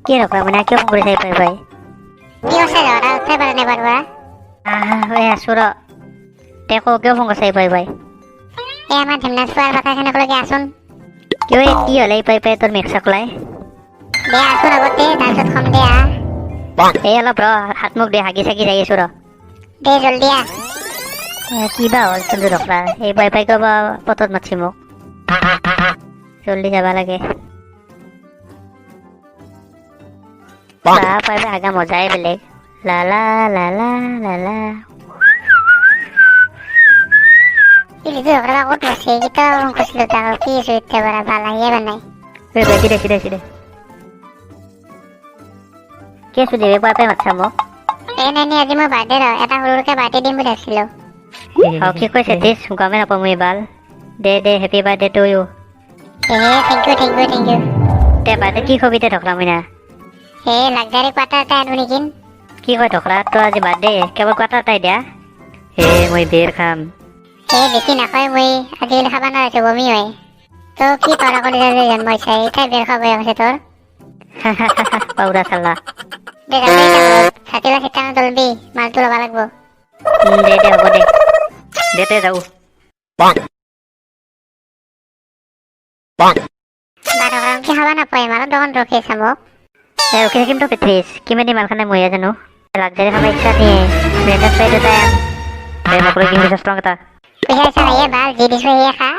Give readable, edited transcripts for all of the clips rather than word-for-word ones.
কি ৰখা মানে কিয় ফোন কৰিছে পাই পাই কি কৈছে ল'ৰা উঠাই পাৰা নাই বাৰবাৰ আছো ৰ তেকো কিয় ফোন কৰিছে পাই পাই এই আমাৰ ধেমনা চোৱাৰ বাটাখনকলৈকে আছোন কিয় কি হ'লে পাই পাই তোৰ মেঘ চাকলাই দে আছোন আগতে তাৰপিছত কম দে এই অলপ ৰ হাত মুখ দে হাগি চাগি যাই আছো ৰ দে জলদি কিবা হ'ল চন্দ্ৰ ৰখলা এই পাই পাই কিবা পতত মাতছি মোক জলদি যাবা লাগে পাই পাই হাগা মজাই বেলেগ লালা লালা লালা ইলিটো ঘৰৰ ক'ত আছে এইকেইটা ফোন কৰিছিলোঁ তাক কি আছো এতিয়া bara ভাল আহিয়ে বানাই চিধে চিধে চিধে কি আছো দেৱে পাই পাই মাতছা মোক নাই আজি মোৰ বাৰ্থডে ৰ এটা সৰুকে বাৰ্থডে দিম বুলি ভাবিছিলোঁ কি কৈছে দিছ গমে নাপাওঁ মই বাল দে দে happy birthday to you thank you দে বাৰ্থডে কি কবি দে ঢকলা মইনা লাক্সাৰি কোৱাৰ্টাৰ এটা আনো নেকি কি কয় ঢকলা তোৰ আজি বাৰ্থডে কেৱল কোৱাৰ্টাৰ এটাই দিয়া মই বিয়েৰ খাম বেছি নাখায় মই আজিকালি খাব নোৱাৰিছোঁ বমি হয় তই কি কৰা কৰি জন্ম হৈছে এতিয়া বেৰ খাব আছে তোৰ পাউৰা চাল্লা দে ছাতি বা চিটানো তলবি মালটো ল'ব লাগিব দে হ'ব দে দেতে যাওঁ কি খাব নাপায় মালৰ দোকান ৰখি আছে মোক ৰখি থাকিম তো পেত্ৰিছ কিমান মাল খানে মইয়া জানো লাক্সাৰি খাব ইচ্ছা নিয়ে ব্ৰেণ্ডেড ফ্ৰাইড এটা মোক লৈ কিনি চষ্টং এটা পইচা ইচ্ছা নাইয়ে ভাল যি দিছোঁ সেয়ে খা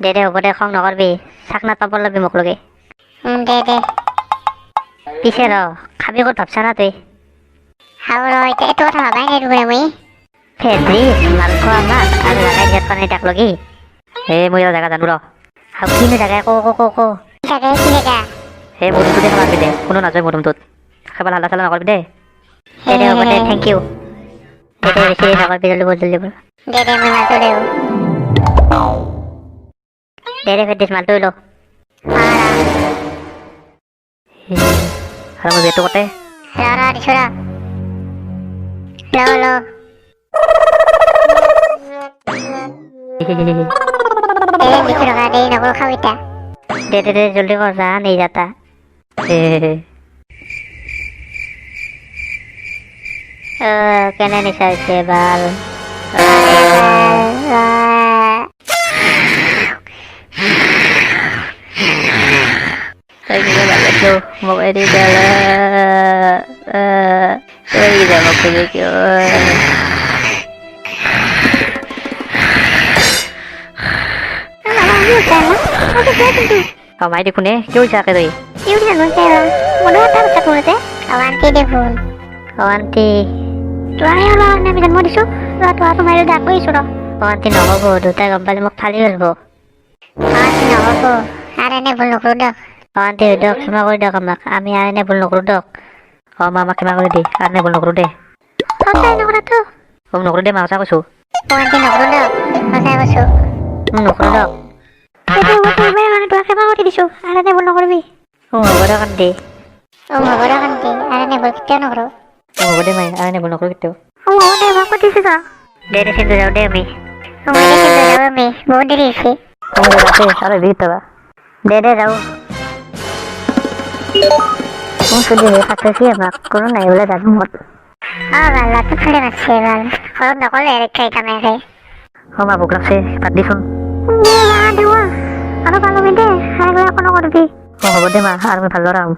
দে হ'ব দে খং নকৰবি চাকনাত পাব লাগবি মোক লগে দে পিছে ৰ খাবি ক'ত ভাবছা না তই খাওঁ ৰ এতিয়া এইটো কথা ভাবাই নাই দুবৰে মই ফেব্ৰিছ মাংস আমাক আৰু জাগাই দিয়াত কাৰণে তাক লগি মই জাগা জানো ৰ আৰু কিনো জাগাই ক কি জেগা মৰুমটোতে খাবাবি দে কোনো নাযায় মৰুমটোত খাব হাল্লা চাল্লা নকৰবি দে হ'ব দে থেংক ইউ দে বেছি নকৰবি জলদি বল দে মই মালটো দেও দে ফেব্ৰিছ মালটো ল আৰু মই বেটো কতে দিছোঁ ল দিছোঁ ৰখা দেৰি নকৰোঁ খাওঁ এতিয়া দে জলদি কৰ যা নেই যাতা কেনে নিচা হৈছে বাল মোক এৰি যাব খোজে কিয় মাই দেখোনে কিয় ইচ্ছাকে তই অৱান্তি দেখোন অৱান্তি আমি জন্ম দিছোঁ ল'ৰাটো মাৰি দাগ কৰিছোঁ ৰ অৱান্তি নহ'ব দুটাই গম পালে মোক ফালি পেলাব অৱান্তি নহ'ব আৰু এনে ভুল নকৰোঁ দিয়ক অৱান্তি দিয়ক ক্ষমা কৰি দিয়ক আমাক আমি আৰু এনে ভুল নকৰোঁ দিয়ক মা আমাক ক্ষমা কৰি দে আৰু এনে ভুল নকৰোঁ দে সঁচাই নকৰাতো নকৰোঁ দে মা সঁচা কৈছোঁ অৱান্তি নকৰোঁ দিয়ক সঁচাই কৈছোঁ নকৰোঁ দিয়ক ক্ষমা কৰি দিছোঁ আৰু এনে ভুল নকৰিবি হ'ব দে কান্দি হ'ব দে কান্তি আৰু এনে ভুল কেতিয়াও নকৰোঁ হ'ব দে মাই আৰু এনে ভুল নকৰোঁ কেতিয়াও হ'ব দে মই কৈ দিছোঁ দে চিন্তা যাওঁ দে আমি বহুত দেৰি হৈছে আৰু দে যাওঁ মোক সুধি ফাটাইছি আমাক কোনো নাই বোলে জানো মত ল'ৰাটো ফালে মাতিছে ভাল ঘৰত নকলে কামেৰে মা ভোক লাগছে ভাত দিচোন আৰু ভাল দে আৰু একো নকৰিবি হ'ব দে মা আৰু মই ভাল ল'ৰা হ'ম